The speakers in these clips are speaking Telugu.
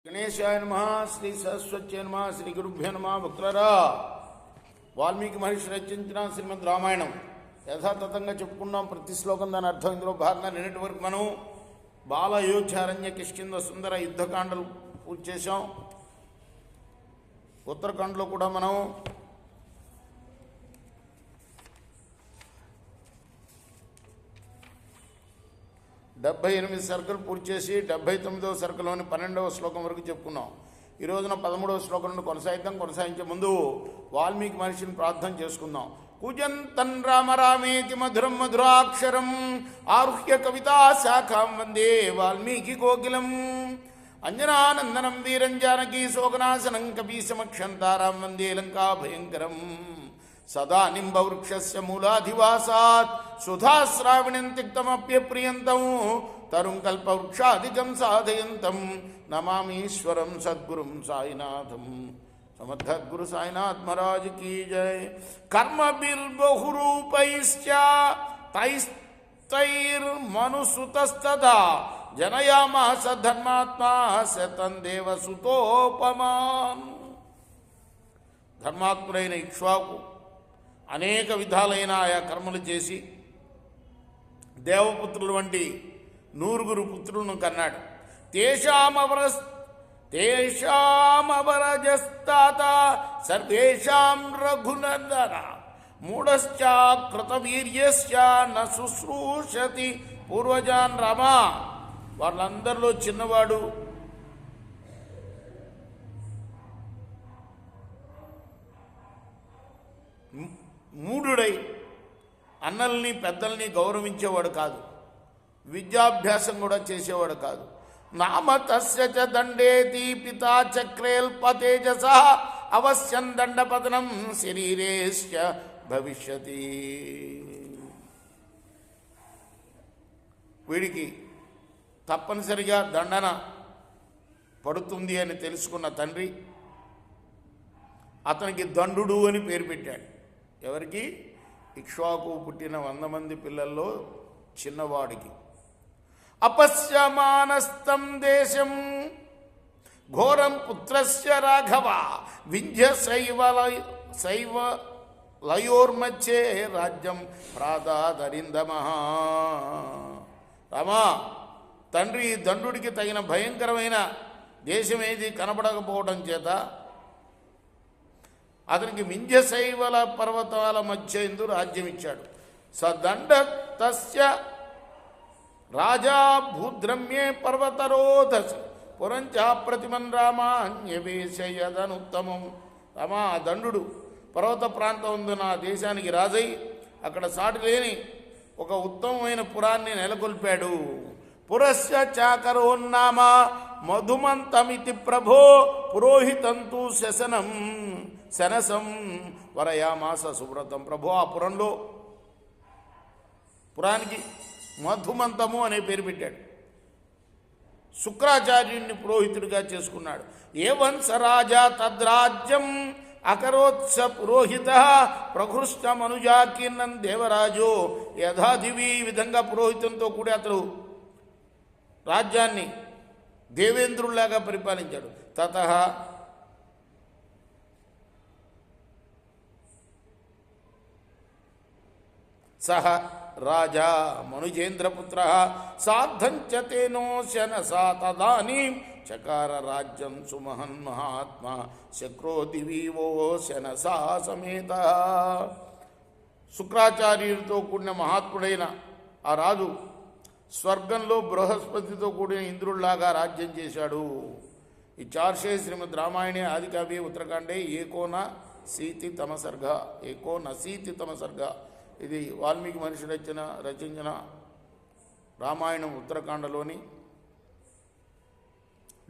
గణేశాయ నమః. శ్రీ సరస్వత్యై నమః. శ్రీ గురుభ్యో నమః. భక్తులారా, వాల్మీకి మహర్షి రచించిన శ్రీమద్ రామాయణం యథాతథంగా చెప్పుకున్నాం. ప్రతి శ్లోకం దాని అర్థం. ఇందులో భాగంగా నిన్నటి వరకు మనం బాల అయోధ్యారణ్య కిష్కింద సుందర యుద్ధకాండలు పూర్తి చేశాం. ఉత్తరాఖండ్లో కూడా మనం డెబ్బై 8 సర్కలు పూర్తి చేసి 79వ సర్కల్లోని 12వ శ్లోకం వరకు చెప్పుకున్నాం. ఈ రోజున 13వ శ్లోకం నుండి కొనసాగించే ముందు వాల్మీకి మహర్షిని ప్రార్థన చేసుకుందాం. కుజంతన్ రామ రామేతి మధురం మధురాక్షరం ఆరుహ్య కవితా శాఖాం వందే వాల్మీకి కోకిలం అంజనానందనం వీరం జానకీ శోకనాశనం కపీశమక్షంతారాం వందే లంకా భయంకరం సదా నింబవృక్షస్య మూలాధివాసాత్ సుధాశ్రావిణం తిక్తమప్యప్రియంతం తరుం కల్పవృక్షాధికం సాధయంతం నమామీశ్వరం సద్గురుం సాయినాథం. సమర్థద్గురు సాయినాథ్ మహారాజ్ కీ జయ. కర్మభిర్బహురూపైశ్చ తైస్తైర్మనుసుతస్తదా జనయామాస ధర్మాత్మా శతం దేవసుతోపమాన్. ధర్మాత్ముడైన ఇక్ష్వాకు అనేక విధాలైన ఆయా కర్మలు చేసి దేవపుత్రులు వంటి 9 పుత్రులను కన్నాడు. తేషామవరజస్తాత సర్వేషాం రఘునందన మూఢశ్చాకృతవీర్యస్య న శుశ్రూషతి పూర్వజాన్ రామ. వాళ్ళందరిలో చిన్నవాడు మూఢుడై అన్నల్ని పెద్దల్ని గౌరవించేవాడు కాదు, విద్యాభ్యాసం కూడా చేసేవాడు కాదు. నామ తస్య చ దండేతి పితా చక్రేల్పతేజస అవశ్యం దండపతనం శరీరేశ్చ భవిష్యతి. వీడికి తప్పనిసరిగా దండన పడుతుంది అని తెలుసుకున్న తండ్రి అతనికి దండు అని పేరు పెట్టాడు. ఎవరికి? ఇక్ష్వాకు పుట్టిన 100 మంది పిల్లల్లో చిన్నవాడికి. అపశ్యమానస్తం దేశం ఘోరం పుత్రస్య రాఘవ వింధ్య శైవ లయోర్మధ్యే రాజ్యం ప్రాదాదరిందమ. రామా, తండ్రి దండుడికి తగిన భయంకరమైన దేశం ఏది కనపడకపోవడం చేత అతనికి వింధ్యశైవల పర్వతాల మధ్య ఎందు రాజ్యం ఇచ్చాడు. సదండ తస్య రాజా భూద్రమ్యే పర్వతరోధస్ పురంచాప్రతిమన్ రామాన్యవేశయదనుత్తమం. రామా, దండు పర్వత ప్రాంతం ఉంది నా దేశానికి రాజై అక్కడ సాటి లేని ఒక ఉత్తమమైన పురాన్ని నెలకొల్పాడు. పురస్య చాకరోన్నామ మధుమంతమితి ప్రభో పురోహితంతు శనసం వరయామాస సువ్రతం. ప్రభు, ఆ పురానికి మధుమంతము అనే పేరు పెట్టాడు. శుక్రాచార్యుడిని పురోహితుడిగా చేసుకున్నాడు. ఏవంస రాజా తద్రాజ్యం అకరోత్స పురోహిత ప్రహృష్టమనుజాకీర్ణం దేవరాజో యథాదివి. ఈ విధంగా పురోహితంతో కూడి అతడు రాజ్యాన్ని దేవేంద్రుల్లాగా పరిపాలించాడు. తతః సహ రాజా మనుజేంద్రపుత్ర సాధంచ తేనోశనసా తదానీం చకార రాజ్యం సుమహన్ మహాత్మా శక్రో దివీవో శనసా సమేత. శుక్రాచార్యుడితో కూడిన మహాత్ముడైన ఆ రాజు స్వర్గంలో బృహస్పతితో కూడిన ఇంద్రుల్లాగా రాజ్యం చేశాడు. ఈ చార్షే శ్రీమద్ రామాయణే ఆదికవి ఉత్తరాఖండే ఏకోనశీతితమ సర్గ. ఇది వాల్మీకి మహర్షి రచించిన రామాయణం ఉత్తరాఖండలోని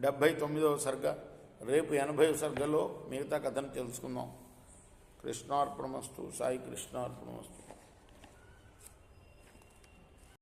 79వ సర్గ. రేపు 80వ సర్గలో మిగతా కథను తెలుసుకుందాం. కృష్ణార్పణమస్తు. సాయి కృష్ణార్పణమస్తు.